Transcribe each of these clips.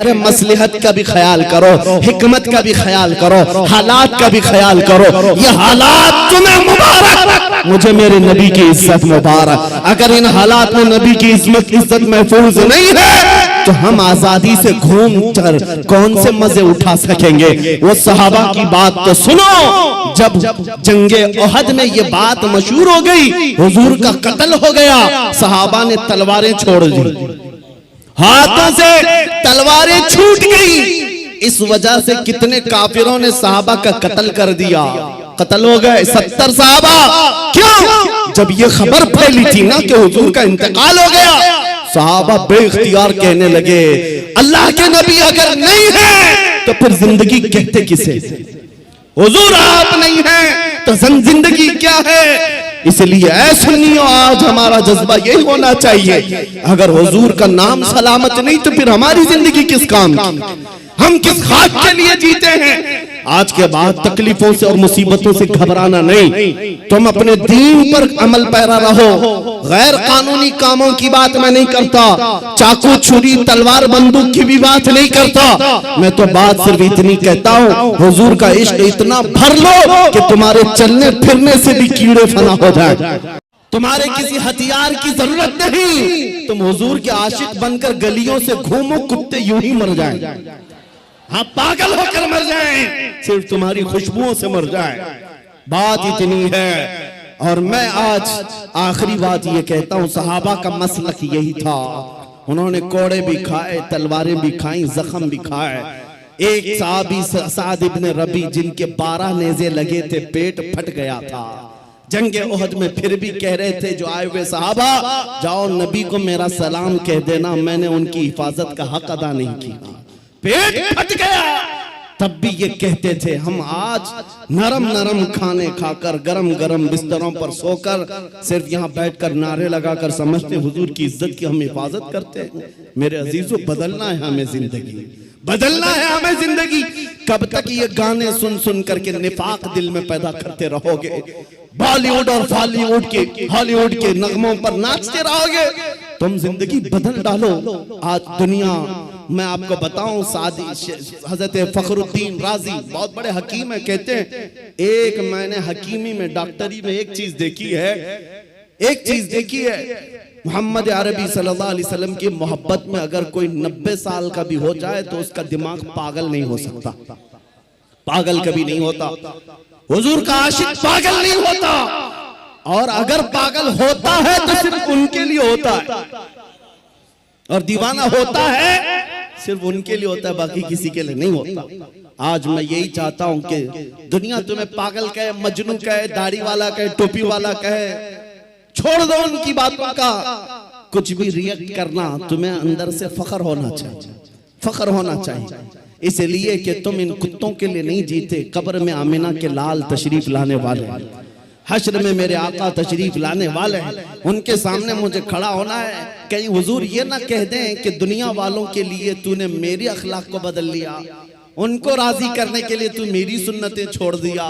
अरे मसलहत का भी ख्याल करो, हिकमत का भी ख्याल करो, हालात का भी ख्याल करो। ये हालात तुम्हें मुबारक, मुझे मेरे नबी की इज्जत मुबारक। अगर इन हालात में नबी की इज्जत महफूज नहीं है तो हम आजादी से घूम कर कौन से मजे उठा सकेंगे। वो सहाबा की बात तो सुनो, जब जंगे ओहद में ये बात मशहूर हो गई, हुजूर का कत्ल हो गया, सहाबा ने तलवारें छोड़ दी, हाथों से तलवारें छूट गई। इस वजह से कितने काफिरों ने सहाबा का कत्ल कर दिया, कत्ल हो गए 70 सहाबा। क्यों? जब ये खबर फैली थी ना कि हुजूर का इंतकाल हो गया, सहाबा बेइख्तियार कहने लगे, अल्लाह के नबी अगर नहीं है तो फिर जिंदगी कहते किसे? हुजूर आप नहीं है तो जिंदगी क्या है? इसलिए ऐ सुन्नियों, आज हमारा जज्बा यही होना चाहिए, अगर हुजूर का नाम सलामत नहीं तो फिर हमारी जिंदगी किस काम की? हम किस खाक के लिए जीते हैं? आज के बाद तकलीफों से और मुसीबतों से घबराना नहीं, तुम अपने दीन पर अमल पैरा रहो। गैर कानूनी कामों की बात मैं नहीं करता, चाकू छुरी तलवार बंदूक की भी बात नहीं करता। मैं तो बात सिर्फ इतनी कहता हूँ, हुजूर का इश्क इतना भर लो कि तुम्हारे चलने फिरने से भी कीड़े फना हो जाए, तुम्हारे किसी हथियार की जरूरत नहीं, तुम हुजूर के आशिक बनकर गलियों से घूमो, कुत्ते यूं ही मर जाएं, हाँ पागल होकर मर जाएं, सिर्फ तुम्हारी खुशबुओं से मर जाएं। बात इतनी है। और मैं आज आखिरी बात ये कहता हूँ, सहाबा का मसलक यही था, उन्होंने कोड़े भी खाए, तलवारें भी खाई, जख्म भी खाए। एक साहबी साद इब्न रबी, जिनके 12 नेज़े लगे थे, पेट फट गया था जंगे ओहद में, फिर भी कह रहे थे जो आए हुए सहाबा, जाओ नबी को मेरा सलाम कह देना, मैंने उनकी हिफाजत का हक अदा नहीं किया, पेट फट गया। तब भी ये कहते थे, हम आज नरम नरम खाने खाकर, गरम गरम बिस्तरों पर सोकर, सिर्फ यहाँ बैठकर नारे लगाकर समझते हुजूर की इज्जत की हम हिफाजत करते हैं। मेरे अजीजों, बदलना है हमें जिंदगी, बदलना है हमें जिंदगी। कब तक ये गाने सुन सुन करके निफाक दिल में पैदा करते रहोगे? बॉलीवुड और हॉलीवुड के नगमों पर नाचते रहोगे? तुम जिंदगी बदल डालो। आज दुनिया, मैं आपको बताऊं, हजरत फखरुद्दीन राजी बहुत बड़े हकीम है, कहते हैं एक मैंने हकीमी में, डॉक्टरी में एक चीज देखी है, मोहम्मद अरबी सल्लल्लाहु अलैहि वसल्लम की मोहब्बत में अगर कोई 90 साल का भी हो जाए तो उसका दिमाग पागल नहीं हो सकता, पागल कभी नहीं होता। हुजूर का आशिक पागल नहीं होता, और अगर पागल होता है तो सिर्फ उनके लिए होता है, और दीवाना होता है सिर्फ उनके लिए होता है, बाकी किसी के लिए नहीं होता। आज मैं यही चाहता हूं कि दुनिया तुम्हें पागल कहे, मजनू कहे, दाढ़ी वाला कहे, टोपी वाला कहे, छोड़ दो उनकी बातों का। कुछ भी रिएक्ट करना, तुम्हें अंदर से फख्र होना चाहिए, फख्र होना चाहिए, इसलिए कि तुम इन कुत्तों के लिए नहीं जीते। कब्र में आमिना के लाल तशरीफ लाने वाले हैं, हश्र में मेरे आका तशरीफ लाने वाले हैं, उनके सामने मुझे खड़ा होना है। कहीं हुजूर ये ना कह दें कि दुनिया वालों के लिए तूने मेरी अखलाक को बदल लिया, उनको राजी करने के लिए तू मेरी सुन्नतें छोड़ दिया।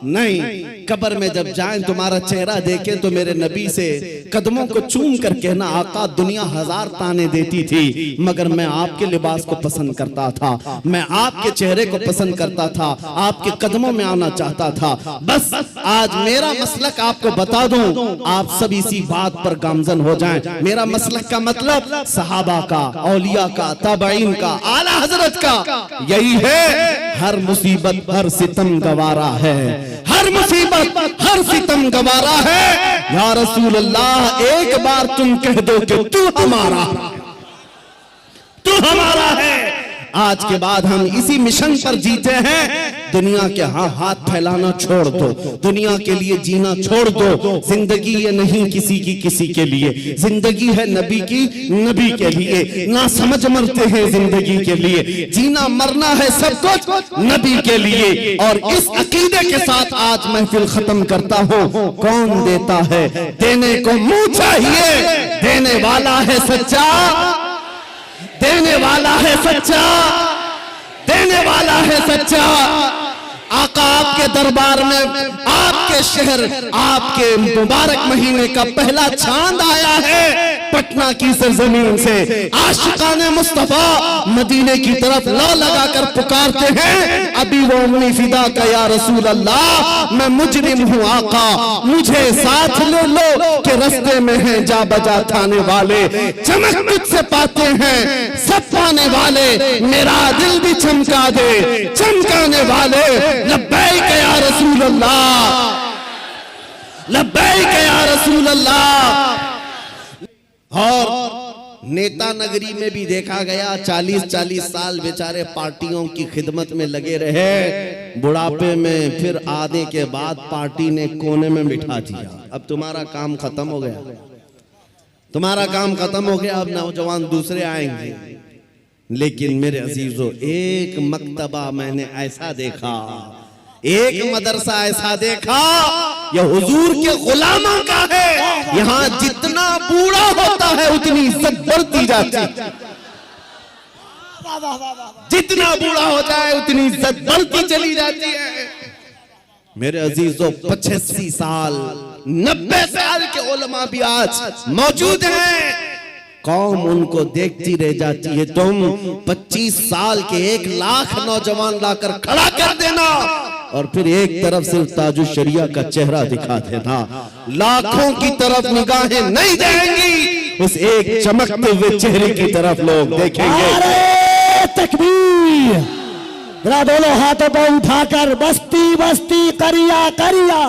नहीं, कब्र में जब जाएं, तुम्हारा चेहरा देखें तो मेरे नबी से कदमों को चूम कर कहना, आका दुनिया 1000 ताने देती थी मगर मैं आपके लिबास को पसंद करता था, मैं आपके चेहरे को पसंद करता था, आपके कदमों में आना चाहता था। बस आज मेरा मसलक आपको बता दूं, आप सब इसी बात पर गामजन हो जाएं। मेरा मसलक का मतलब सहाबा का, औलिया का, ताबईन का, आला हजरत का यही है, हर मुसीबत हर सितम गवारा है, हर मुसीबत हर सितम गवारा है। या रसूल अल्लाह, एक बार तुम कह दो कि तू हमारा है। आज के बाद हम इसी मिशन पर जीते हैं। दुनिया के हाथ फैलाना छोड़ दो, दुनिया के लिए जीना छोड़ दो। जिंदगी ये नहीं किसी के लिए, जिंदगी है नबी की, नबी के लिए। ना समझ मरते हैं जिंदगी के लिए, जीना मरना है सब कुछ नबी के लिए। और इस अकीदे के साथ आज महफिल खत्म करता हूँ। कौन देता है? देने को मुंह चाहिए, देने वाला है सच्चा, देने वाला है सच्चा, देने वाला है सच्चा। आका आपके दरबार में, आपके शहर, आपके मुबारक महीने का पहला चांद आया है, पटना की सरजमीन से आशिकाने मुस्तफा मदीने की तरफ ला लगाकर पुकारते हैं, अभी वो उम्मी फिदा का या रसूल अल्लाह, मैं मुजरिम हूँ आका, मुझे साथ ले लो कि रस्ते में हैं जा बजा थाने वाले, चमक तुझसे पाते हैं सब पाने वाले, मेरा दिल भी चमका दे चमकाने वाले, लब्बैक या रसूल अल्लाह, लब्बैक या रसूल अल्लाह। और नेता नगरी में भी देखा गया 40-40 साल बेचारे पार्टियों की खिदमत में लगे रहे, बुढ़ापे में फिर आने के बाद पार्टी ने कोने में बिठा दिया, अब तुम्हारा काम खत्म हो गया, तुम्हारा काम खत्म हो गया, अब नौजवान दूसरे आएंगे। लेकिन मेरे अजीजों, एक मकतबा मैंने ऐसा देखा, एक मदरसा ऐसा देखा, यह हुजूर के गुलामों का है, यहाँ जितना बूढ़ा होता है उतनी इज्जत बढ़ती जाती, जितना बूढ़ा हो जाए उतनी इज्जत बढ़ती चली जाती है। मेरे अजीजों, 85 साल 90 साल के उलमा भी आज मौजूद हैं, कौम उनको देखती रह जाती है। तुम 25 साल के 1 लाख नौजवान लाकर खड़ा कर देना और फिर एक तरफ सिर्फ ताजुश शरिया का चेहरा दिखा देना, लाखों की तरफ निगाहें नहीं जाएंगी, उस एक चमकते हुए चेहरे की तरफ लोग देखेंगे। नारे तकबीर, जरा दोनों हाथों को उठाकर बस्ती बस्ती करिया करिया,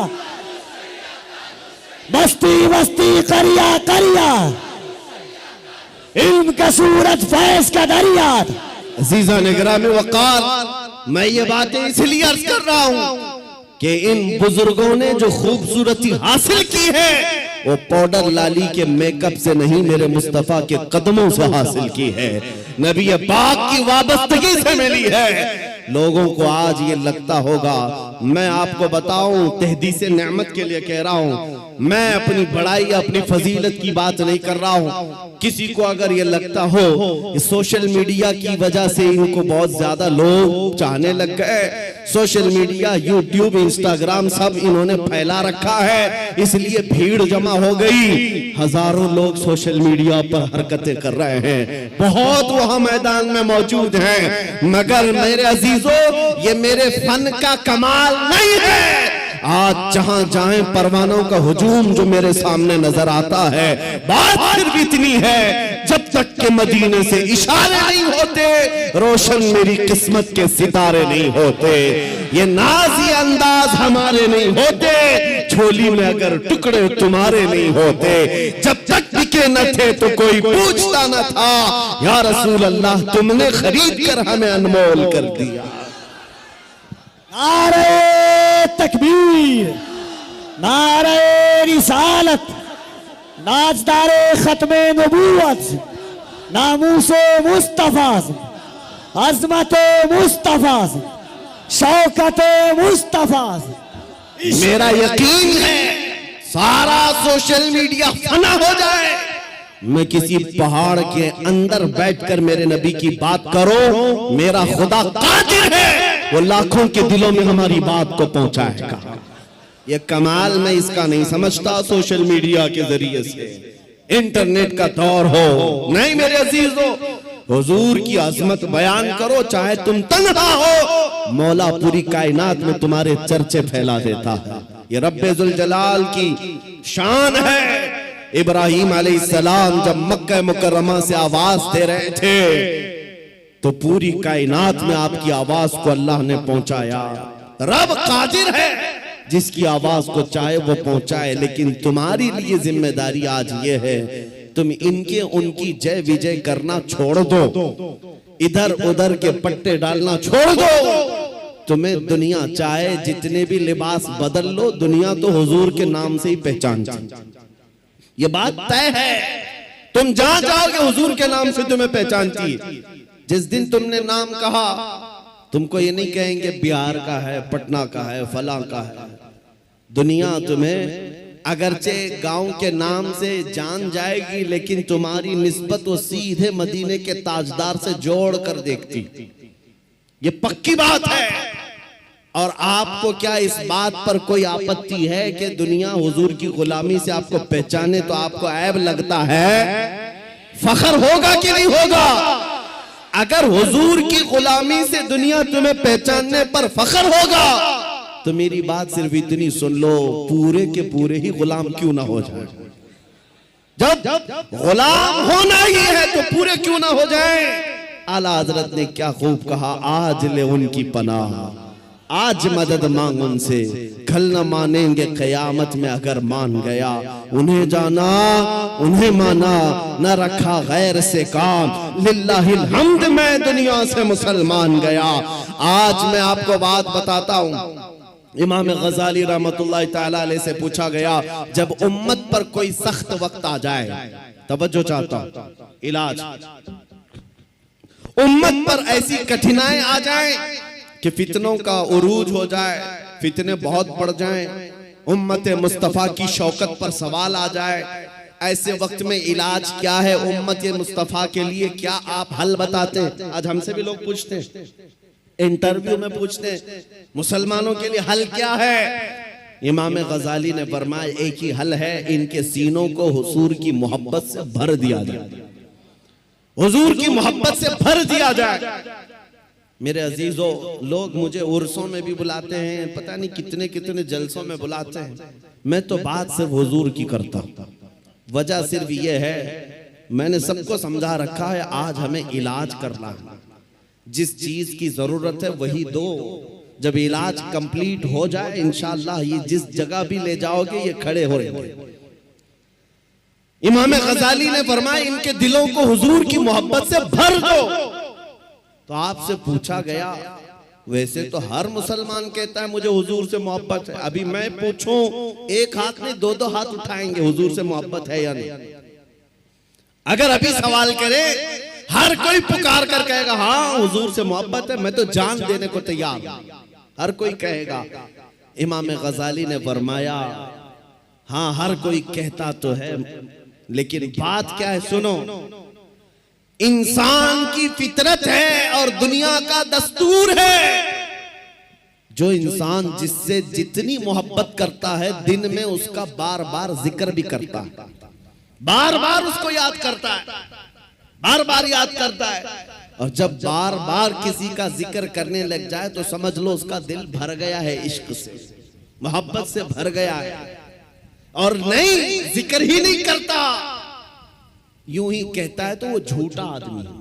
बस्ती बस्ती करिया करिया, इल्म का सूरज फैज का दरिया। अजीजा निगरानी वक़ार, मैं ये बातें इसलिए अर्ज कर रहा हूं कि इन बुजुर्गों ने जो खूबसूरती हासिल की है वो पाउडर लाली के मेकअप से नहीं, मेरे मुस्तफा के कदमों से हासिल की है, नबी पाक की वाबस्तगी से मिली है। लोगों को आज ये लगता होगा, मैं आपको बताऊं, तहदीस नेमत के लिए कह रहा हूं, मैं अपनी बड़ाई अपनी फजीलत की बात नहीं कर रहा हूं। किसी को अगर ये लगता हो सोशल मीडिया की वजह से इनको बहुत ज्यादा लोग चाहने लग गए, सोशल मीडिया यूट्यूब इंस्टाग्राम सब इन्होंने फैला रखा है, इसलिए भीड़ जमा हो गई, हजारों लोग सोशल मीडिया पर हरकतें कर रहे हैं, बहुत वहां मैदान में मौजूद हैं, मगर मेरे अजीजों, ये मेरे फन का कमाल नहीं है। आज जहां जाएं परवानों का हुजूम जो मेरे सामने नजर आता है, बात सिर्फ इतनी है, जब तक के मदीने से इशारे नहीं होते, रोशन मेरी किस्मत के सितारे नहीं होते, ये नाज़ी अंदाज हमारे नहीं होते, झोली में अगर टुकड़े तुम्हारे नहीं होते, जब तक बिके न थे तो कोई पूछता न था, या रसूल अल्लाह तुमने खरीद कर हमें अनमोल कर दिया। नारे तकबीर, नारे रिसालत, नाजदारे खत्मे नबूवत, नामूसे मुस्तफा, अजमते मुस्तफा, शौकते मुस्तफा। मेरा यकीन है सारा सोशल मीडिया फना हो जाए, मैं किसी पहाड़ के अंदर बैठकर मेरे नबी की बात करो, मेरा खुदा कादिर है, वो लाखों के दिलों में हमारी बात को पहुंचाएगा। ये कमाल मैं इसका नहीं समझता सोशल मीडिया के जरिए से, इंटरनेट का दौर हो, नहीं मेरे अजीजों, हुजूर की अजमत बयान करो, चाहे तुम तन्हा हो, मौला पूरी कायनात में तुम्हारे चर्चे फैला देता है, ये रब्बे जुल जलाल की शान है। इब्राहिम अलैहिस्सलाम जब मक्का मुकर्रमा से आवाज दे रहे थे तो पूरी कायनात में आपकी आवाज को अल्लाह ने पहुंचाया। रब कादिर है, जिसकी आवाज को चाहे वो पहुंचाए, लेकिन तुम्हारी लिए जिम्मेदारी आज ये है, तुम इनके उनकी जय विजय करना छोड़ दो, इधर उधर के पट्टे डालना छोड़ दो। तुम्हें दुनिया चाहे जितने भी लिबास बदल लो, दुनिया तो हुजूर के नाम से ही पहचानती, ये बात तय है। तुम जहां जाओगे हुजूर के नाम से तुम्हें पहचानती। जिस दिन तुमने नाम कहा, तुमको ये नहीं कहेंगे बिहार का है, पटना का है, फला का है, दुनिया तुम्हें अगरचे गांव के नाम से जान जाएगी, लेकिन तुम्हारी निस्बत वो सीधे मदीने के ताजदार से जोड़ कर देखती, ये पक्की बात है। और आपको क्या इस बात पर कोई आपत्ति है कि दुनिया हुजूर की गुलामी से आपको पहचाने, तो आपको ऐब लगता है? फखर होगा कि नहीं होगा? अगर हुजूर की गुलामी से दुनिया तुम्हें पहचानने पर फखर होगा तो मेरी बात सिर्फ इतनी सुन लो, पूरे के पूरे ही गुलाम क्यों ना हो जाए। जब गुलाम होना ही है तो पूरे क्यों ना हो जाए। आला हजरत ने क्या खूब कहा, आज ले उनकी पनाह, आज मदद मांग उनसे, कल न मानेंगे कयामत में अगर मान गया। उन्हें जाना उन्हें माना, न रखा गैर से काम, लिल्लाहिल हम्द मैं दुनिया से मुसलमान गया। आज मैं आपको बात बताता हूँ, इमाम गजाली रहमतुल्लाह ताला अलैह से पूछा गया, जब उम्मत पर कोई सख्त वक्त आ जाए, तवज्जो चाहता हूं, इलाज, उम्मत पर ऐसी कठिनाई आ जाए कि फितनों का उरूज हो जाए, फितने बहुत बढ़ जाएं, उम्मत मुस्तफा की शौकत पर सवाल आ जाए, ऐसे वक्त में इलाज क्या है उम्मत मुस्तफा के लिए, क्या आप हल बताते हैं? आज हमसे भी लोग पूछते हैं, इंटरव्यू में पूछते हैं, मुसलमानों के लिए हल क्या है? इमाम गजाली ने फरमाया, एक ही हल है, इनके सीनों को हुजूर की मोहब्बत से भर दिया जाए, हुजूर की मोहब्बत से भर दिया जाए। मेरे अजीजों, लोग मुझे उर्सों में भी बुलाते हैं, पता नहीं कितने कितने जलसों में बुलाते हैं, मैं तो बात सिर्फ हुजूर की करता हूं। वजह सिर्फ ये है, मैंने सबको समझा रखा है, आज हमें इलाज करना है, जिस चीज की जरूरत है वही दो। जब इलाज कंप्लीट हो जाए इंशाअल्लाह ये जिस जगह भी ले जाओगे ये खड़े हो रहे। इमाम गजाली ने फरमाया, इनके दिलों को हुजूर की मोहब्बत से भर दो। तो आपसे पूछा गया, वैसे तो हर मुसलमान कहता है मुझे हुजूर से मोहब्बत है, अभी मैं पूछूं, एक हाथ में दो दो हाथ उठाएंगे, हुजूर से मोहब्बत है या नहीं? अगर अभी सवाल करे, हर कोई पुकार कर कहेगा हाँ हुजूर से मोहब्बत है, मैं तो जान देने को तैयार हूं, हर कोई कहेगा। इमाम गजाली ने फरमाया, हाँ हर कोई कहता तो है, लेकिन बात क्या है सुनो, इंसान की फितरत है और दुनिया का दस्तूर है, जो इंसान जिससे जितनी मोहब्बत करता है दिन में उसका बार बार जिक्र भी करता है, बार बार उसको याद करता है, बार बार याद करता है। और जब बार बार किसी का जिक्र करने लग जाए तो समझ लो उसका दिल भर गया है, इश्क से, मोहब्बत से भर गया है। और नहीं, जिक्र ही नहीं करता, यूं ही कहता है तो वो झूठा आदमी है,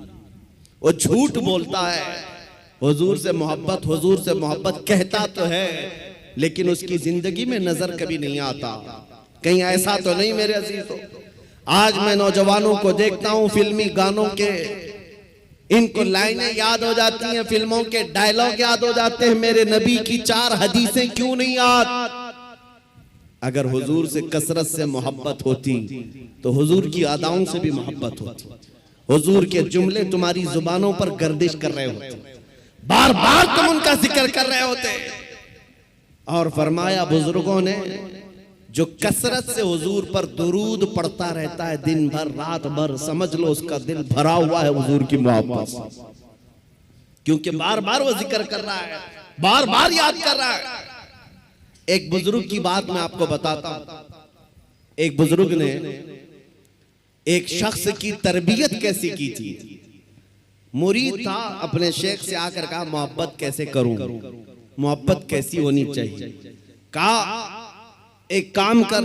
वो झूठ बोलता है। हुजूर से मोहब्बत, हुजूर से मोहब्बत कहता तो है, लेकिन उसकी जिंदगी में नजर कभी नहीं आता। कहीं ऐसा तो नहीं मेरे अजीजों, आज मैं नौजवानों को देखता हूं, फिल्मी गानों के इनको लाइनें याद हो जाती हैं, फिल्मों के डायलॉग याद हो जाते हैं, मेरे नबी की 4 हदीसें क्यों नहीं याद? अगर हुजूर से कसरत से मोहब्बत होती तो हुजूर की अदाओं से भी मोहब्बत होती, हुजूर के जुमले तुम्हारी जुबानों पर गर्दिश कर रहे होते, बार बार तुम उनका जिक्र कर रहे होते। और फरमाया बुजुर्गों ने, जो कसरत से हुजूर पर दुरूद पढ़ता रहता है दिन भर रात भर, समझ लो उसका दिल भरा हुआ है हुजूर की मोहब्बत से, क्योंकि बार बार वो जिक्र कर रहा है, बार बार याद कर रहा है। एक बुजुर्ग की बात मैं आपको बताता हूं, एक बुजुर्ग ने एक शख्स की तरबियत कैसी की थी। मुरीद था, अपने शेख से आकर कहा मोहब्बत कैसे करूं, मोहब्बत कैसी होनी चाहिए। कहा एक काम कर,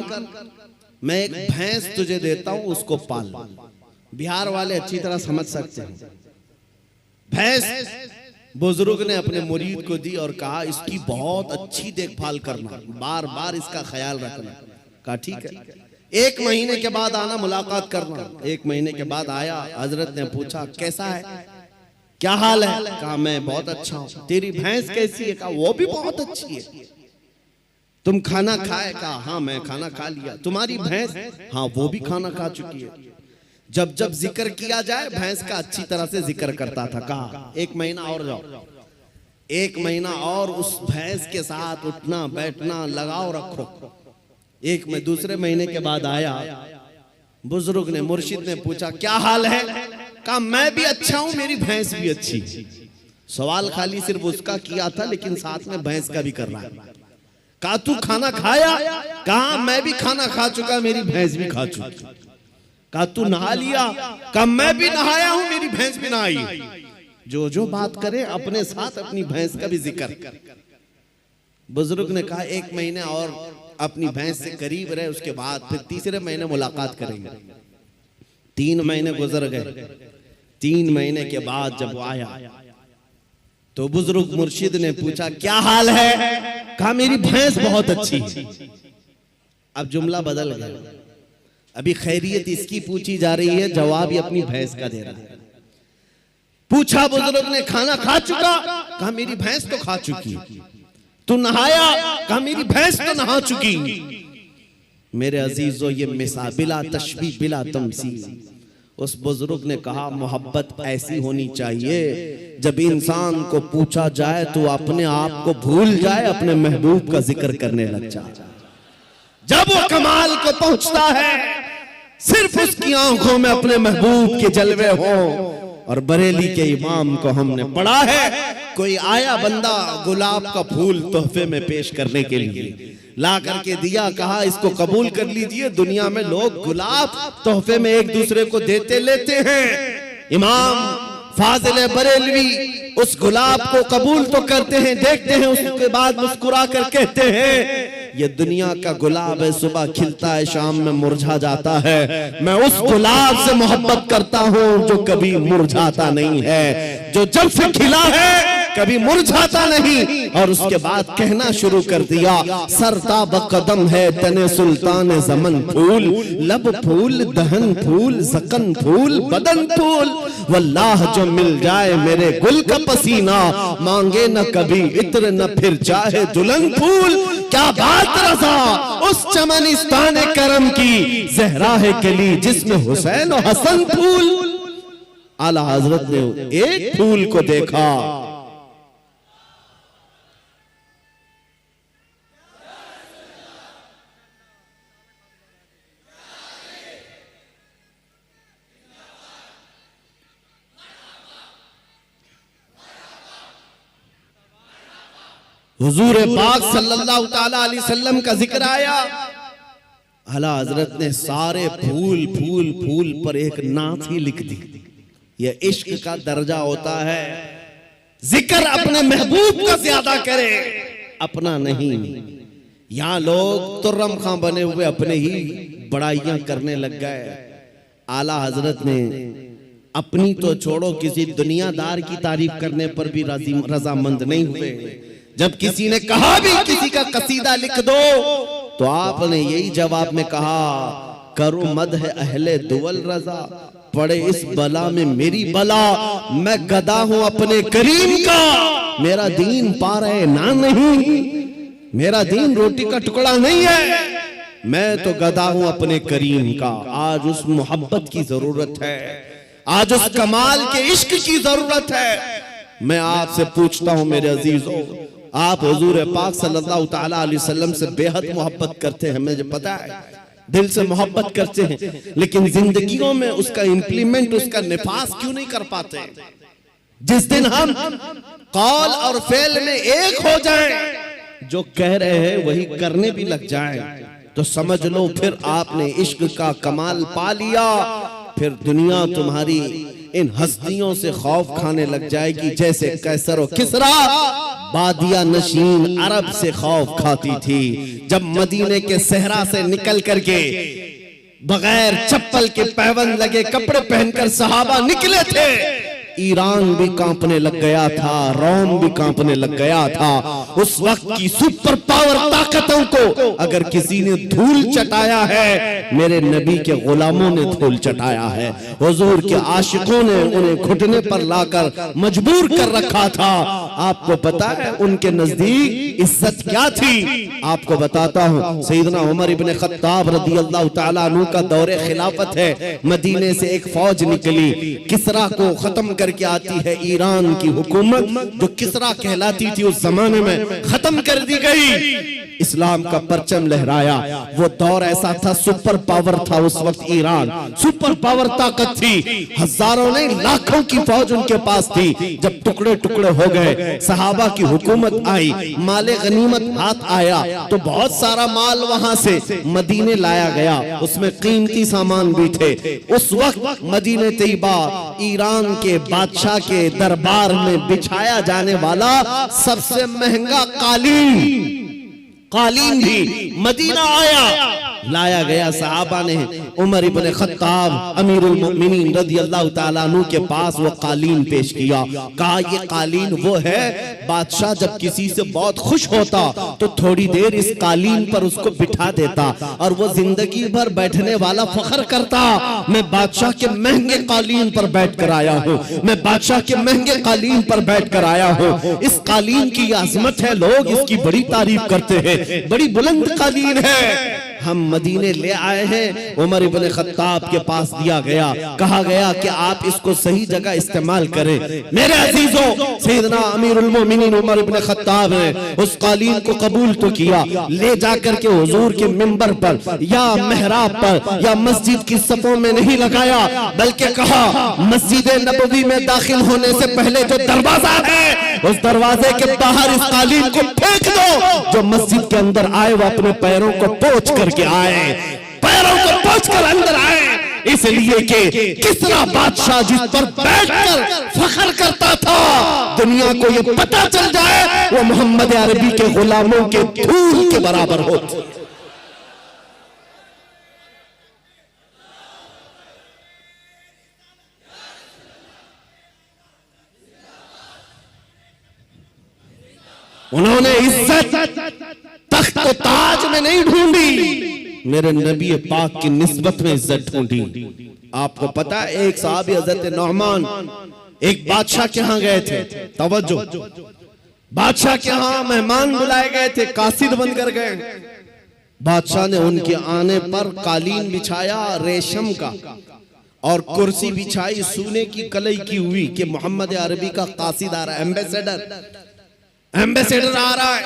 मैं एक भैंस तुझे देता हूं, उसको पाल। बिहार वाले अच्छी तरह समझ सकते हैं। भैंस बुजुर्ग ने अपने मुरीद को दी और कहा इसकी बहुत अच्छी देखभाल करना, बार बार इसका ख्याल रखना। कहा ठीक है, 1 महीने के बाद आना, मुलाकात करना। 1 महीने के बाद आया, हजरत ने पूछा कैसा है, क्या हाल है? कहा मैं बहुत अच्छा हूं। तेरी भैंस कैसी है? कहा वो भी बहुत अच्छी है। तुम खाना खाए? कहा हाँ मैं खाना खा लिया। तुम्हारी भैंस? हाँ वो भी खाना खा चुकी है। जब जब जिक्र किया जाए भैंस का अच्छी तरह से जिक्र करता था। कहा 1 महीना और जाओ, 1 महीना और उस भैंस के साथ उठना बैठना लगाव रखो। दूसरे महीने के बाद आया, बुजुर्ग ने, मुर्शिद ने पूछा क्या हाल है? कहा मैं भी अच्छा हूं, मेरी भैंस भी अच्छी। सवाल खाली सिर्फ उसका किया था, लेकिन साथ में भैंस का भी कर रहा है। कहा तू खाना खाया? कहा मैं भी खाना खा चुका, मेरी भैंस भी खा चुकी। कहा तू नहा लिया? कहा मैं भी नहाया हूं, मेरी भैंस भी नहाई। जो बात करे अपने साथ अपनी भैंस का भी जिक्र। बुजुर्ग ने कहा 1 महीने और अपनी भैंस से करीब रहे, उसके बाद फिर तीसरे महीने मुलाकात करेंगे। 3 महीने गुजर गए। 3 महीने के बाद जब वो आया तो बुजुर्ग मुर्शिद ने पूछा क्या हाल है? कहा मेरी भैंस बहुत अच्छी। अब जुमला बदल गया, अभी खैरियत इसकी पूछी जा रही है, जवाब ये अपनी भैंस का दे रहा है। पूछा बुजुर्ग ने खाना खा चुका? कहा मेरी भैंस तो खा चुकी। तू नहाया? कहा मेरी भैंस तो नहा चुकी। मेरे अजीजों, ये मिसाल बिला तशबीह बिला तमसील। उस बुजुर्ग ने कहा मोहब्बत ऐसी होनी चाहिए जब इंसान को पूछा जाए तो अपने आप को भूल जाए, अपने महबूब का जिक्र करने लग जाए। जब वो कमाल को पहुंचता है, सिर्फ उसकी आंखों में अपने महबूब के जलवे हो। और बरेली के इमाम को हमने पढ़ा है, कोई आया बंदा गुलाब का फूल तोहफे में पेश करने के लिए, ला करके दिया, कहा इसको कबूल कर लीजिए। दुनिया में लोग गुलाब तोहफे में एक दूसरे को देते लेते हैं। इमाम फाजिल बरेलवी उस गुलाब को कबूल तो करते हैं, देखते हैं, उसके बाद मुस्कुरा कर कहते हैं ये दुनिया का गुलाब है, सुबह खिलता है, शाम में मुरझा जाता है। मैं उस गुलाब से मोहब्बत करता हूं जो कभी मुरझाता नहीं है, जो जब से खिला है कभी मुरझाता नहीं। और उसके बाद कहना शुरू कर दिया, सरताब कदम है तने सुल्तान जमन फूल, लब फूल दहन फूल जकन फूल बदन फूल, वल्लाह जो मिल जाए मेरे गुल का पसीना, मांगे न कभी इत्र न फिर चाहे दुल्हन फूल। क्या बात रज़ा उस चमनिस्तान करम की, जहरा है कली जिसमें हुसैन और हसन फूल। आला हजरत ने एक फूल को देखा, हुजूर पाक सल्लल्लाहु ताला अलैहि वसल्लम का जिक्र आया। आला हजरत ने सारे फूल फूल फूल पर एक नात ही लिख दी। यह इश्क का दर्जा होता है, जिक्र अपने महबूब का ज्यादा करे, अपना नहीं। यहाँ लोग तुर्रम खां बने हुए अपने ही बड़ाइयां करने लग गए। आला हजरत ने अपनी तो छोड़ो, किसी दुनियादार की तारीफ करने पर भी रजामंद नहीं हुए। जब किसी ने कहा भी किसी का कसीदा लिख दो, तो आपने यही जवाब में कहा, करो मद है अहले दुवल रजा, पड़े इस बला में मेरी बला, मैं गदा हूं अपने करीम का, मेरा दीन पा रहे ना नहीं, मेरा दीन रोटी का टुकड़ा नहीं है, मैं तो गदा हूं अपने करीम का। आज उस मोहब्बत की जरूरत है, आज उस कमाल के इश्क की जरूरत है। मैं आपसे पूछता हूं मेरे अजीजों, आप हुजूर पाक सल्लल्लाहु ताला अलैहि वसल्लम से बेहद मोहब्बत करते हैं, मुझे पता है, दिल से मोहब्बत करते हैं, लेकिन जिंदगियों में उसका इंप्लीमेंट, उसका निफास क्यों नहीं कर पाते? जिस दिन हम कौल और फेल में एक हो जाएं, जो कह रहे हैं वही करने भी लग जाएं, तो समझ लो फिर आपने इश्क का कमाल पा लिया। फिर दुनिया तुम्हारी इन हस्तियों से खौफ खाने लग जाएगी, जैसे कैसर और किसरा बादिया नशीन अरब से खौफ खाती थी। जब मदीने के सहरा से निकल करके बगैर चप्पल के पैबंद लगे कपड़े पहनकर सहाबा निकले थे, ईरान भी कांपने लग गया था, रोम भी कांपने लग गया था। उस वक्त की सुपर पावर ताकतों को अगर किसी ने धूल चटाया है, मेरे नबी के गुलामों ने धूल चटाया है। हुजूर के आशिकों ने उन्हें घुटने पर लाकर मजबूर कर रखा था। आपको पता है उनके नजदीक इज्जत क्या थी? आपको बताता हूँ, सैयदना उमर इब्ने खत्ताब रदियल्लाहु ताला अन्हु का दौरे खिलाफत है। मदीने से एक फौज निकली, किसरा को खत्म कर करके आती है ईरान की हुकूमत, जो किसरा कहलाती थी उस जमाने में, खत्म कर दी गई। इस्लाम का परचम लहराया। वो दौर ऐसा था, सुपर पावर था उस वक्त ईरान, सुपर पावर ताकत थी, हजारों नहीं लाखों की फौज उनके पास थी। जब टुकड़े टुकड़े हो गए, सहाबा की हुकूमत आई, माले गनीमत हाथ आया, तो बहुत सारा माल वहां से मदीने लाया गया, उसमें कीमती सामान भी थे। उस वक्त मदीने तैयबा ईरान के बादशाह के दरबार में बिछाया जाने वाला सबसे महंगा कालीन भी मदीना आया, लाया गया। सहाबा ने उमर इब्न खत्ताब अमीरुल मोमिनीन रज़ियल्लाहु ताला अन्हु के पास वो कालीन पेश किया। कहा ये कालीन वो है, बादशाह जब किसी से बहुत खुश होता तो थोड़ी देर इस कालीन पर उसको बिठा देता और वो जिंदगी भर बैठने वाला फख्र करता, मैं बादशाह के महंगे कालीन पर बैठ कर आया हूँ, मैं बादशाह के महंगे कालीन पर बैठ कर आया हूँ। इस कालीन की आजमत है, लोग इसकी बड़ी तारीफ करते हैं, बड़ी बुलंद कालीन है। हम मदीने ले आए हैं। उमर इब्न खत्ताब के पास दिया गया, कहा गया कि आप इसको सही जगह इस्तेमाल करें। मेरे अजीजों, सैयदना अमीरुल मोमिनीन उमर इब्न खत्ताब ने उस कालीन को कबूल तो किया, ले जाकर के हुजूर के मिंबर पर या मेहराब पर या मस्जिद की सफों में नहीं लगाया, बल्कि कहा मस्जिद नबवी में दाखिल होने से पहले जो दरवाजा है, उस दरवाजे के बाहर इस कालीन को फेंक दो। जो मस्जिद के अंदर आए वो अपने पैरों को पोंछ करके आए, पैरों को पोंछ कर अंदर आए, इसलिए कि किसरा बादशाह जिस पर बैठकर फख्र करता था, दुनिया को ये पता चल जाए वो मोहम्मद अरबी के गुलामों के धूल के बराबर होते। उन्होंने इज्जत तख्त और ताज में नहीं ढूंढी, मेरे नबी पाक की निस्बत में इज्जत ढूंढी। आपको पता है, एक साहबी हजरत नौमान एक बादशाह के यहां गए थे, तवज्जो, बादशाह के यहां मेहमान बुलाए गए थे, कासिद बनकर गए। बादशाह ने उनके आने पर कालीन बिछाया रेशम का और कुर्सी बिछाई सोने की कलई की हुई कि मोहम्मद अरबी का कासिद आ रहा है, एम्बेसडर आ रहा है,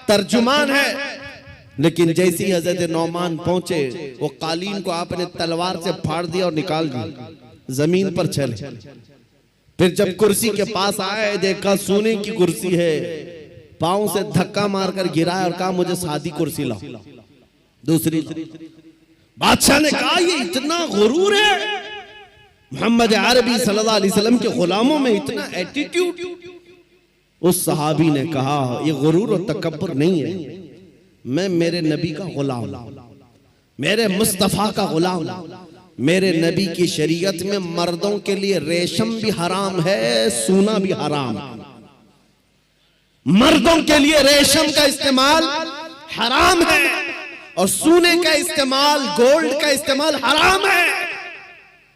तर्जुमान है। लेकिन जैसी हजरत नौमान पहुंचे, वो कालीन को आपने तलवार से फाड़ दिया और निकाल दिया, जमीन पर चले। फिर जब कुर्सी के पास आए, देखा सोने की कुर्सी है, पांव से धक्का मारकर गिराया और कहा मुझे सादी कुर्सी लाओ, दूसरी। बादशाह ने कहा ये इतना गुरूर है, मोहम्मद अरबी सल्लल्लाहु अलैहि वसल्लम के गुलामों में इतना एटीट्यूड। उस सहाबी ने कहा ये गुरूर और तकब्बुर नहीं है, मैं मेरे नबी का गुलाम, मेरे मुस्तफा का गुलाम। मेरे नबी की शरीयत में मर्दों के लिए रेशम भी हराम है, सोना भी हराम। मर्दों के लिए रेशम का इस्तेमाल हराम है और सोने का इस्तेमाल, गोल्ड का इस्तेमाल हराम है।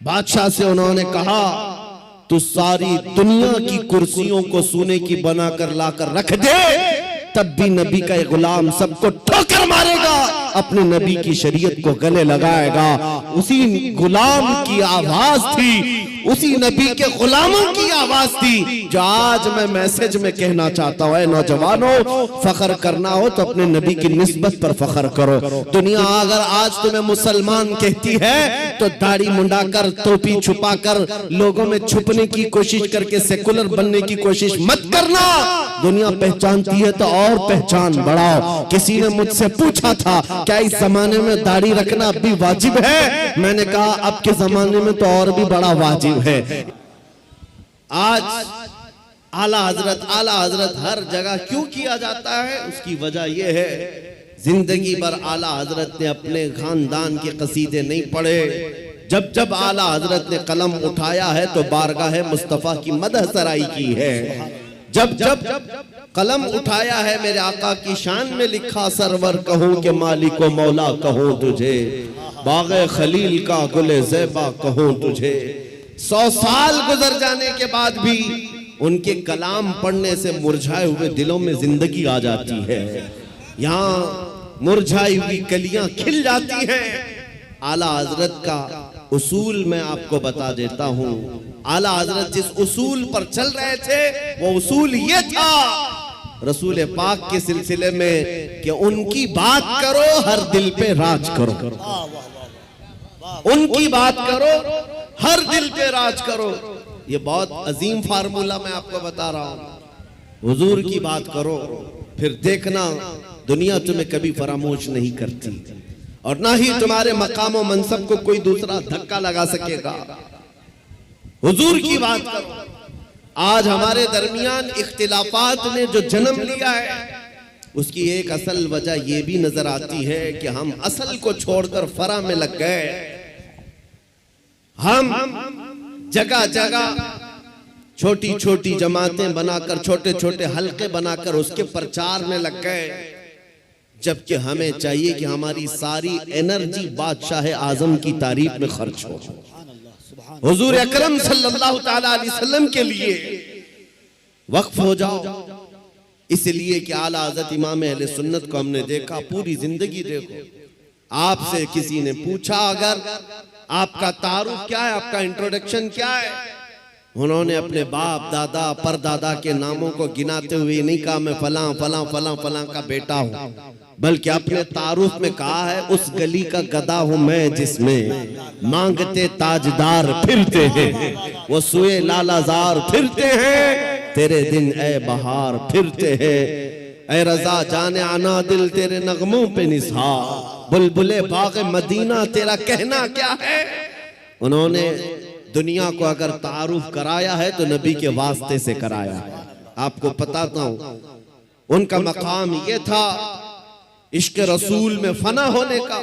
बादशाह से उन्होंने कहा तू सारी दुनिया की कुर्सियों को सोने की बनाकर लाकर रख दे, तब भी नबी का गुलाम सबको ठोकर मारेगा, अपने नबी की शरीयत को गले लगाएगा। उसी गुलाम की आवाज थी, उसी नबी के गुलामों की आवाज थी, जो आज मैं मैसेज में कहना चाहता हूं। नौजवानों, फख्र करना हो तो अपने नबी की निस्बत पर फख्र करो। दुनिया अगर आज तुम्हें मुसलमान कहती है तो दाढ़ी मुंडाकर, टोपी छुपाकर, लोगों में छुपने की कोशिश करके सेकुलर बनने की कोशिश मत करना। दुनिया पहचानती है तो और पहचान बढ़ाओ। किसी ने मुझसे पूछा था क्या इस जमाने में दाढ़ी रखना भी वाजिब है? मैंने कहा अब के जमाने में तो और भी बड़ा वाजिब है। आज आला हजरत हर जगह क्यों किया जाता है? उसकी वजह यह है, जिंदगी भर आला हजरत ने अपने खानदान के कसीदे नहीं पढ़े। जब जब आला हजरत ने कलम उठाया है तो बारगाह मुस्तफा की मदह सराई की है। जब जब कलम उठाया है मेरे आका की शान में लिखा, सरवर कहूं के मालिक व मौला कहूं तुझे, बाग़े खलील का गुले ज़ेबा कहूं तुझे। 100 साल गुजर जाने के बाद भी उनके कलाम पढ़ने से मुरझाए हुए दिलों में जिंदगी आ जाती है। यहाँ मुरझाई हुई कलियां खिल जाती हैं। आला हजरत का उसूल मैं आपको बता देता हूं। आला हजरत जिस उसूल पर चल रहे थे वो उसूल ये था रसूल पाक के सिलसिले में कि उनकी बात करो हर दिल पे राज करो, उनकी बात करो हर दिल पे राज करो। ये बहुत अजीम फार्मूला मैं आपको बता रहा हूं। हुजूर की बात करो फिर देखना दुनिया तुम्हें कभी फरामोश नहीं करती और ना ही तुम्हारे मकाम और मनसब को कोई दूसरा धक्का लगा सकेगा। हुजूर की बात करो। आज हमारे दरमियान इख्तिलाफात ने जो जन्म लिया है उसकी एक असल वजह यह भी नजर आती है कि हम असल को छोड़कर फरा में लग गए। हम जगह जगह छोटी छोटी जमातें बनाकर छोटे छोटे हलके बनाकर उसके प्रचार में लग गए, जबकि हमें चाहिए कि हमारी सारी एनर्जी बादशाह आजम की तारीफ में खर्च हो, हुजूर अकरम सल्लल्लाहु ताला अलैहि वसल्लम के लिए वक्फ हो जाओ। इसलिए कि आला हज़रत इमाम अहले सुन्नत को हमने देखा पूरी जिंदगी। देखो आपसे किसी ने पूछा अगर आपका तारुफ क्या है, आपका इंट्रोडक्शन क्या है, उन्होंने अपने बाप दादा परदादा के नामों को गिनाते हुए नहीं कहा मैं फलां फलां फलां फलां का बेटा हूं, बल्कि अपने तारुफ में कहा है उस गली का गधा हूं मैं जिसमें मांगते ताजदार फिरते हैं, वो सुए लालाजार फिरते हैं, तेरे दिन ए बहार फिरते हैं, ए रजा जाने आना दिल तेरे नगमों पे निसार, बुलबुले बाग मदीना तेरा कहना क्या है। उन्होंने दुनिया को अगर तारुफ कराया है तो नबी के वास्ते से कराया है। आपको बताता हूं उनका मकाम ये था इश्क रसूल में फना होने का।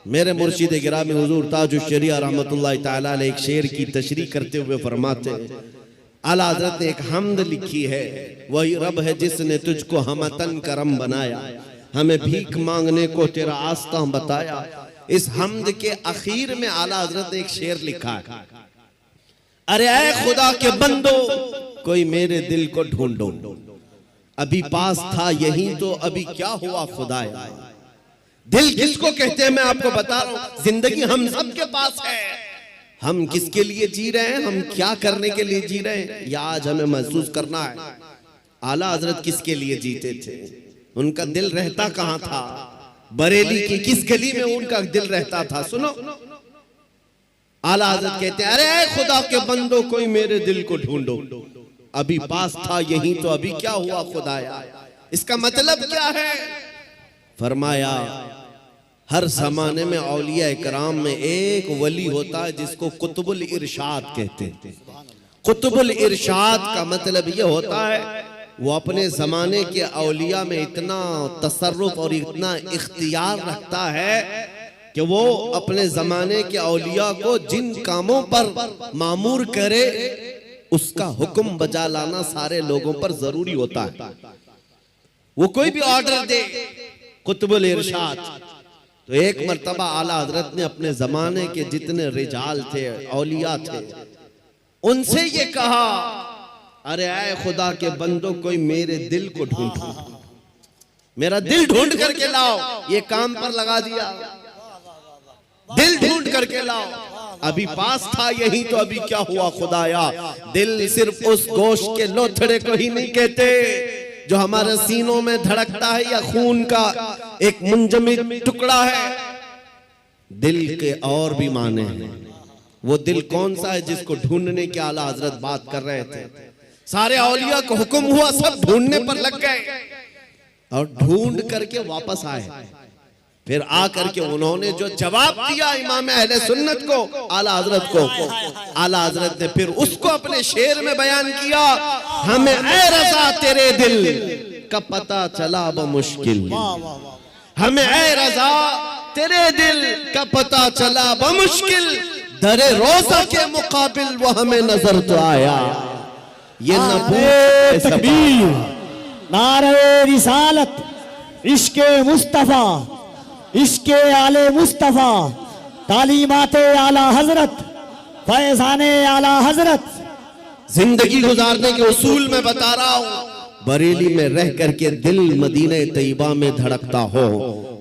मेरे मुर्शिद गिरामी हुजूर ताजुश शरिया रहमतुल्लाह तआला अलैह एक शेर की तशरीह करते हुए फरमाते हैं, आला हज़रत ने एक हम्द लिखी है, वही रब है जिसने तुझको हमतन करम बनाया, हमें भीख मांगने को तेरा आस्था बताया। इस हम्द के आखिर में आला हज़रत ने एक शेर लिखा है, अरे ऐ खुदा के बंदो कोई मेरे दिल को ढूंढो, अभी पास था यही तो अभी क्या हुआ खुदाया। दिल किसको कहते हैं मैं आपको बता रहा हूं। जिंदगी हम सबके पास है, हम किसके लिए जी रहे हैं, हम क्या करने के लिए जी रहे हैं, या आज हमें महसूस करना है। आला हजरत किसके लिए जीते थे, उनका दिल रहता कहां था, बरेली की किस गली में उनका दिल रहता था। सुनो आला हजरत कहते हैं, अरे खुदा के बंदो कोई मेरे दिल को ढूंढो, अभी पास था यही तो अभी क्या हुआ खुदाया। इसका मतलब क्या है, फरमाया हर जमाने में औलिया इकराम में एक वली होता है जिसको कुतुबुल इरशाद कहते हैं। कुतुबुल इरशाद का मतलब यह होता है वो अपने जमाने के औलिया में इतना तसर्रुफ और इतना इख्तियार रखता है कि वो अपने जमाने के औलिया को जिन कामों पर मामूर करे उसका हुक्म बजा लाना सारे लोगों पर जरूरी होता है। वो कोई भी ऑर्डर दे, कुतुबुल इरशाद। तो एक मर्तबा आला हजरत ने अपने जमाने के जितने रिजाल थे, औलिया थे, उनसे ये कहा, अरे आए खुदा के बंदो कोई मेरे दिल को ढूंढो, मेरा दिल ढूंढ करके लाओ। ये काम पर लगा दिया, दिल ढूंढ करके लाओ, अभी पास था यही तो अभी क्या हुआ खुदाया। दिल सिर्फ उस गोश्त के लोथड़े को ही नहीं कहते जो हमारे सीनों में धड़कता है या खून का एक मुंजमद टुकड़ा है। दिल के और भी माने हैं। वो दिल कौन सा है जिसको ढूंढने के आला हजरत बात कर रहे थे। सारे औलिया को हुक्म हुआ, सब ढूंढने पर लग गए और ढूंढ करके वापस आए। फिर आकर के उन्होंने जो जवाब दिया इमाम अहले सुन्नत को, आला हजरत को, आला हजरत ने फिर उसको अपने शेर में बयान किया, हमें ऐ रज़ा तेरे दिल का पता चला बमुश्किल, हमें ऐ रज़ा तेरे दिल का पता चला बमुश्किल, दरे रोज़ा के मुकाबिल वो हमें नजर तो आया। ये तकबीर, नारे रिसालत, इश्के मुस्तफा, इश्के आले मुस्तफा, तालीमाते आला हजरत, फैजाने आला हजरत। जिंदगी गुजारने के उसूल में बता रहा हूं। बरेली में रह करके दिल मदीने तैयबा में धड़कता हो,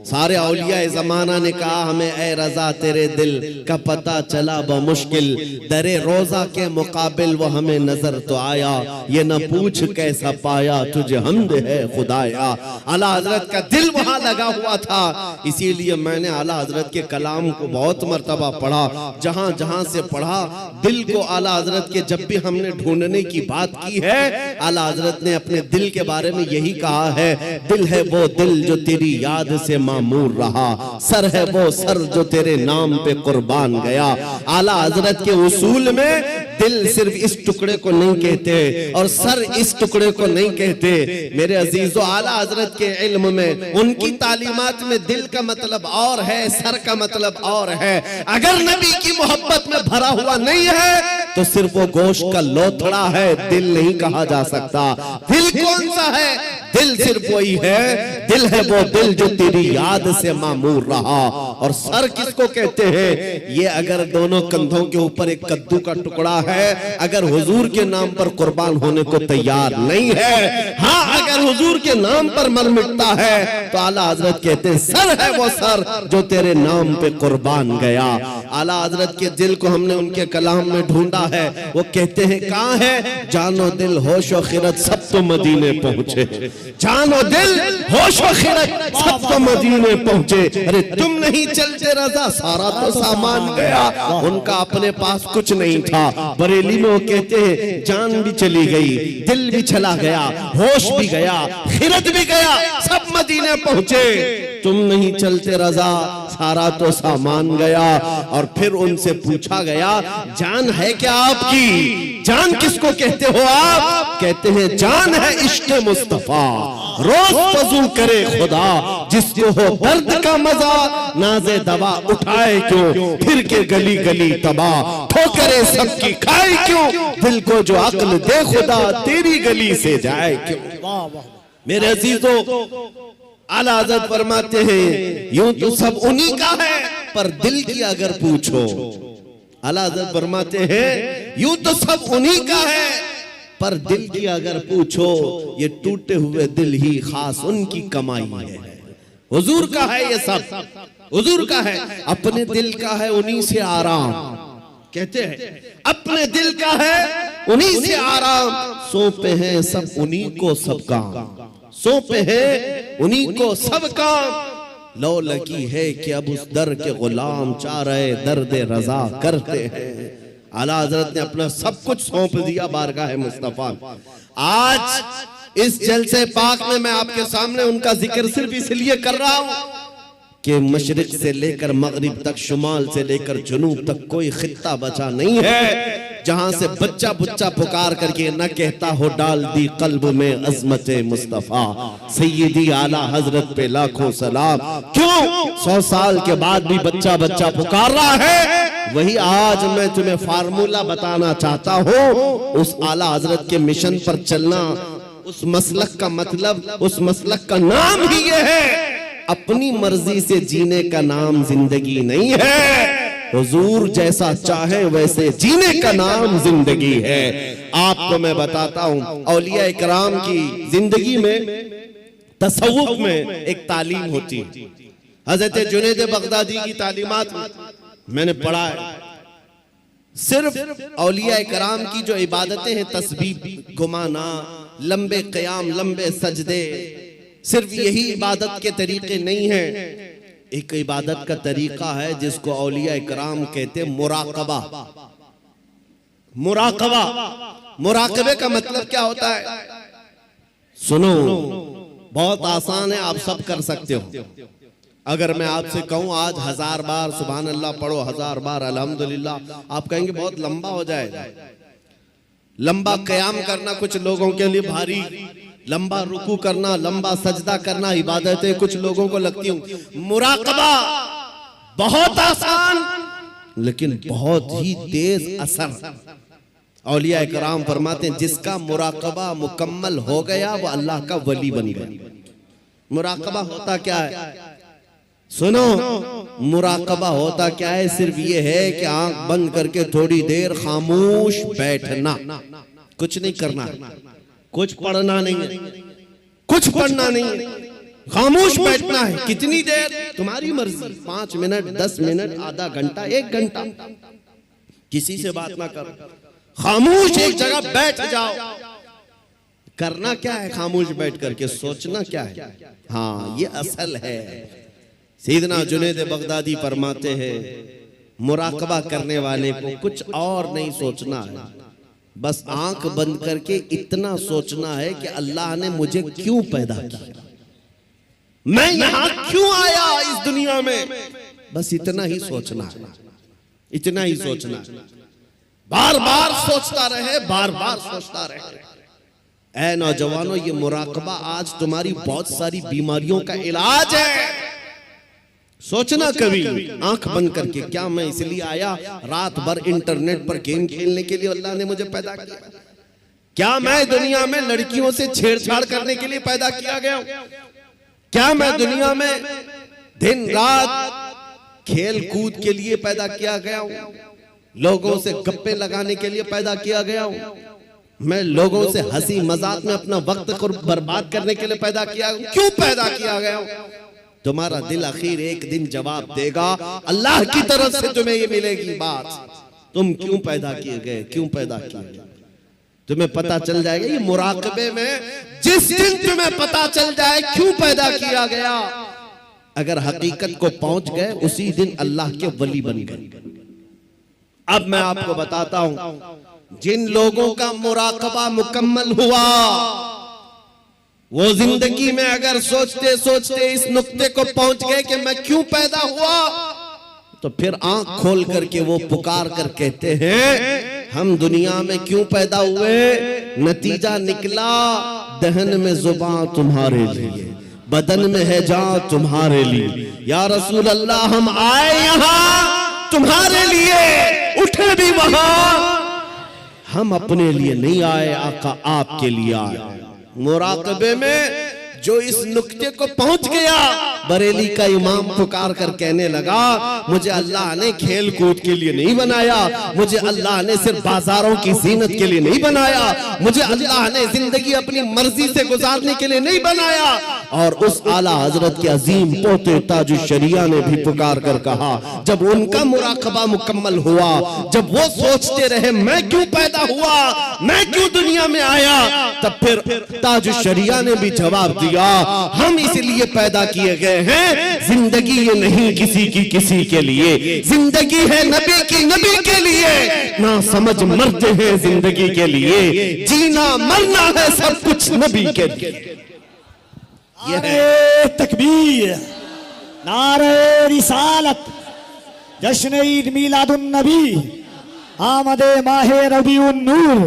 सारे औलिया ज़माना ने कहा हमें ए रजा तेरे दिल का पता चला बमुश्किल, दरे रोजा के मुकाबिल वो हमें नजर तो आया, ये न पूछ कैसा पाया तुझे हमद है खुदाया। आला हजरत का दिल वहां लगा हुआ था, इसीलिए मैंने आला हजरत के कलाम को बहुत मर्तबा पढ़ा, जहां जहां से पढ़ा दिल को आला हजरत के जब भी हमने ढूंढने की बात की है, आला हजरत ने अपने दिल के बारे में यही कहा है, दिल है वो दिल जो तेरी याद से मामूर रहा, सर है वो सर जो तेरे नाम पे कुर्बान गया। आला हजरत के उसूल में दिल सिर्फ इस टुकड़े को नहीं कहते और सर इस टुकड़े को नहीं कहते। मेरे अजीजों, आला हजरत के इल्म में, उनकी तालीमात में दिल का मतलब और है, सर का मतलब और है। अगर नबी की मोहब्बत में भरा हुआ नहीं है तो सिर्फ वो गोश्त का लोथड़ा है, दिल नहीं कहा जा सकता। दिल कौन सा है? दिल सिर्फ वही है, दिल है वो दिल जो तेरी याद से मामूर रहा। और सर किसको कहते हैं? ये अगर दोनों कंधों के ऊपर एक कद्दू का टुकड़ा है, अगर हुजूर के नाम पर कुर्बान होने को तैयार नहीं है, हाँ अगर हुजूर के नाम पर मर मिटता है तो आला हजरत कहते हैं सर है वो सर जो तेरे नाम पे कुर्बान गया। आला हजरत के दिल को हमने उनके कलाम में ढूंढा है। वो कहते हैं कहाँ है? जानो दिल होशो खिरत सब तो मदीने पहुंचे, जानो दिल होशो खिरत सब तो मदीने पहुंचे। अरे तुम नहीं चलते रजा सारा तो सामान गया। उनका अपने पास कुछ नहीं था। बरेली में वो कहते हैं जान भी चली गई, दिल भी चला गया, होश भी गया, खिरत भी गया, सब मदीने पहुंचे। तुम नहीं चलते रजा सारा तो सामान गया। और फिर उनसे पूछा गया जान है क्या आपकी? जान किसको कहते हो आप? कहते हैं जान है इश्क़ मुस्तफा, रोज वज़ू करे खुदा, जिसको हो दर्द का मजा नाज़े दवा उठाए क्यों, फिर के गली गली तबाह ठोकरे सबकी खाए क्यों, दिल को जो अक्ल दे खुदा तेरी गली से जाए क्यों। मेरे अजीजों, आला हज़रत फरमाते हैं यूं तो सब उन्हीं का है, पर दिल की अगर पूछो, आला हज़रत फरमाते हैं यूं तो सब उन्हीं का है, पर दिल की अगर पूछो ये टूटे हुए दिल ही खास उनकी कमाई है। हुजूर का है ये सब, हुजूर का है, अपने दिल का है उन्हीं से आराम। कहते हैं अपने दिल का है उन्हीं से आराम, सौंपे हैं सब उन्हीं को सब काम, सौंपे हैं उन्हीं को सब काम। लो लगी है कि अब उस दर के गुलाम चाह रहे दर्द रजा करते हैं। आला हजरत ने अपना सब कुछ सौंप दिया बारगाह मुस्तफा। आज इस जलसे पाक में मैं आपके सामने उनका जिक्र सिर्फ इसलिए कर रहा हूं कि मशरिक से लेकर मगरिब तक, शुमाल से लेकर जुनूब तक कोई खित्ता बचा नहीं है जहां से बच्चा बुच्चा पुकार करके न कहता हो डाल दी कल्ब में अजमत मुस्तफा। सैयदी आला हजरत पे लाखों सलाम। क्यों 100 साल के बाद भी बच्चा बच्चा पुकार रहा है? वही आज मैं तुम्हें फार्मूला बताना चाहता हूँ। उस आला हजरत के मिशन पर चलना, उस मसलक का मतलब, उस मसलक का नाम ही ये है, अपनी मर्जी से जीने का नाम जिंदगी नहीं है। हुजूर जैसा चाहे वैसे जीने का नाम जिंदगी है। आपको मैं बताता हूं, औलिया इकराम की जिंदगी में, तसव्वुफ में एक तालीम होती है। हजरत जुनैद बगदादी की तालीमात मैंने पढ़ा है। सिर्फ औलिया इकराम की जो इबादतें हैं, तस्बीह घुमाना, लंबे क़याम, लंबे सजदे, सिर्फ यही इबादत के तरीके नहीं है। एक इबादत का तरीका है जिसको औलिया इकराम कहते हैं मुराकबा। मुराकबा, मुराकबे का मतलब क्या होता है? सुनो, बहुत आसान है, आप सब कर सकते हो। अगर मैं आपसे कहूं आज 1000 बार सुभान अल्लाह पढ़ो, 1000 बार अल्हम्दुलिल्लाह, आप कहेंगे बहुत लंबा हो जाएगा। लंबा क़याम करना कुछ लोगों के लिए भारी, लंबा रुकू करना, लंबा सजदा करना इबादतें कुछ लोगों को लगती हूं। मुराकबा बहुत आसान लेकिन बहुत ही तेज असर। औलिया इकराम फरमाते हैं जिसका मुराकबा मुकम्मल हो गया वो अल्लाह का वली बन गया। मुराकबा होता क्या है? सुनो, मुराकबा होता क्या है? सिर्फ ये है कि आंख बंद करके थोड़ी देर खामोश बैठना, कुछ नहीं करना, कुछ पढ़ना नहीं, कुछ पढ़ना नहीं, खामोश बैठना है। कितनी देर? तुम्हारी मर्जी, 5 मिनट, 10 मिनट, आधा घंटा, 1 घंटा, किसी से बात ना करो, खामोश एक जगह बैठ जाओ। करना क्या है खामोश बैठ करके? सोचना क्या है? हाँ, ये असल है। सैयदना जुनैद बगदादी फरमाते हैं, मुराकबा करने वाले को कुछ और नहीं सोचना है, बस आंख बंद करके इतना सोचना है कि अल्लाह ने मुझे क्यों पैदा किया, मैं यहां क्यों आया इस दुनिया में। बस इतना ही सोचना, इतना ही सोचना। बार बार सोचता रहे, बार बार सोचता रहे। ऐ नौजवानों, ये मुराकबा आज तुम्हारी बहुत सारी बीमारियों का इलाज है। सोचना कभी आंख बंद करके, क्या मैं इसलिए आया रात भर इंटरनेट पर गेम खेलने के लिए अल्लाह ने मुझे पैदा किया? क्या मैं दुनिया में लड़कियों से छेड़छाड़ करने के लिए पैदा किया गया हूं? क्या मैं दुनिया में दिन रात खेल कूद के लिए पैदा किया गया हूं? लोगों से गप्पे लगाने के लिए पैदा किया गया हूं? मैं लोगों से हंसी मजाक में अपना वक्त को बर्बाद करने के लिए पैदा किया हूं? क्यों पैदा किया गया हूं? तुम्हारा दिल आखिर एक दिन जवाब देगा, अल्लाह की तरफ से तुम्हें ये मिलेगी बात, तुम क्यों पैदा किए गए, क्यों पैदा किए गए। तुम्हें पता चल जाएगा ये मुराकबे में। जिस दिन तुम्हें पता चल जाए क्यों पैदा किया गया, अगर हकीकत को पहुंच गए, उसी दिन अल्लाह के वली बन गए। अब मैं आपको बताता हूं, जिन लोगों का मुराकबा मुकम्मल हुआ, वो जिंदगी में अगर सोचते सोचते इस नुक्ते को पहुंच गए कि मैं क्यों पैदा हुआ, तो फिर आंख खोल करके वो पुकार कर कहते हैं, हम दुनिया में क्यों पैदा हुए? नतीजा निकला, दहन में जुबान तुम्हारे लिए, बदन में है जान तुम्हारे लिए। या रसूल अल्लाह, हम आए यहां तुम्हारे लिए, उठे भी वहां, हम अपने लिए नहीं आए, आका आपके लिए आए। मुराकबे में जो इस नुक्ते को पहुंच गया, बरेली का इमाम पुकार कर कहने लगा, मुझे अल्लाह ने खेल कूद के लिए नहीं बनाया, मुझे अल्लाह ने सिर्फ बाजारों की जीनत के लिए नहीं बनाया, मुझे अल्लाह ने जिंदगी अपनी मर्जी से गुजारने के लिए नहीं बनाया। और उस आला हजरत के अजीम पोते ताजुल शरिया ने भी पुकार कर कहा, जब उनका मुराकबा मुकम्मल हुआ, जब वो सोचते रहे मैं क्यों पैदा हुआ, मैं क्यों दुनिया में आया, तब फिर ताजुल शरिया ने भी जवाब दिया, हम इसलिए पैदा किए गए हैं, जिंदगी ये नहीं किसी की किसी के लिए, जिंदगी है नबी की नबी के लिए, ना समझ मरते हैं जिंदगी के लिए, जीना मरना है सब कुछ नबी के लिए। नारे तकबीर, नारे रिसालत, जश्न ईद मिलादुन नबी, आमदे माहे रबीउन नूर।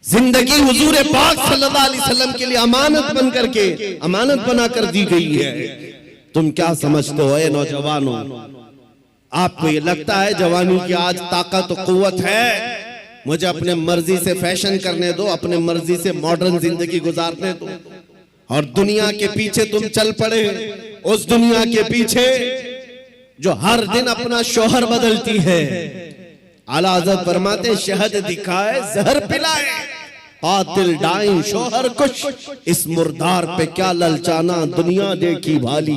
जिंदगी हुजूर पाक सल्लल्लाहु अलैहि वसल्लम के लिए अमानत बन करके, अमानत बना कर दी गई है। तुम क्या समझते हो ए नौजवानों? आपको ये लगता है जवानी की आज ताकत और कुव्वत है, मुझे अपने मर्जी से फैशन करने दो, अपने मर्जी से मॉडर्न जिंदगी गुजारने दो, और दुनिया के पीछे तुम चल पड़े, उस दुनिया के पीछे जो हर दिन अपना शोहर बदलती है। आला हज़रत फरमाते, शहद दिखाए जहर पिलाए, कातिल डाइन शोहर कुछ, इस मुर्दार पे क्या ललचाना, दुनिया देखी भाली।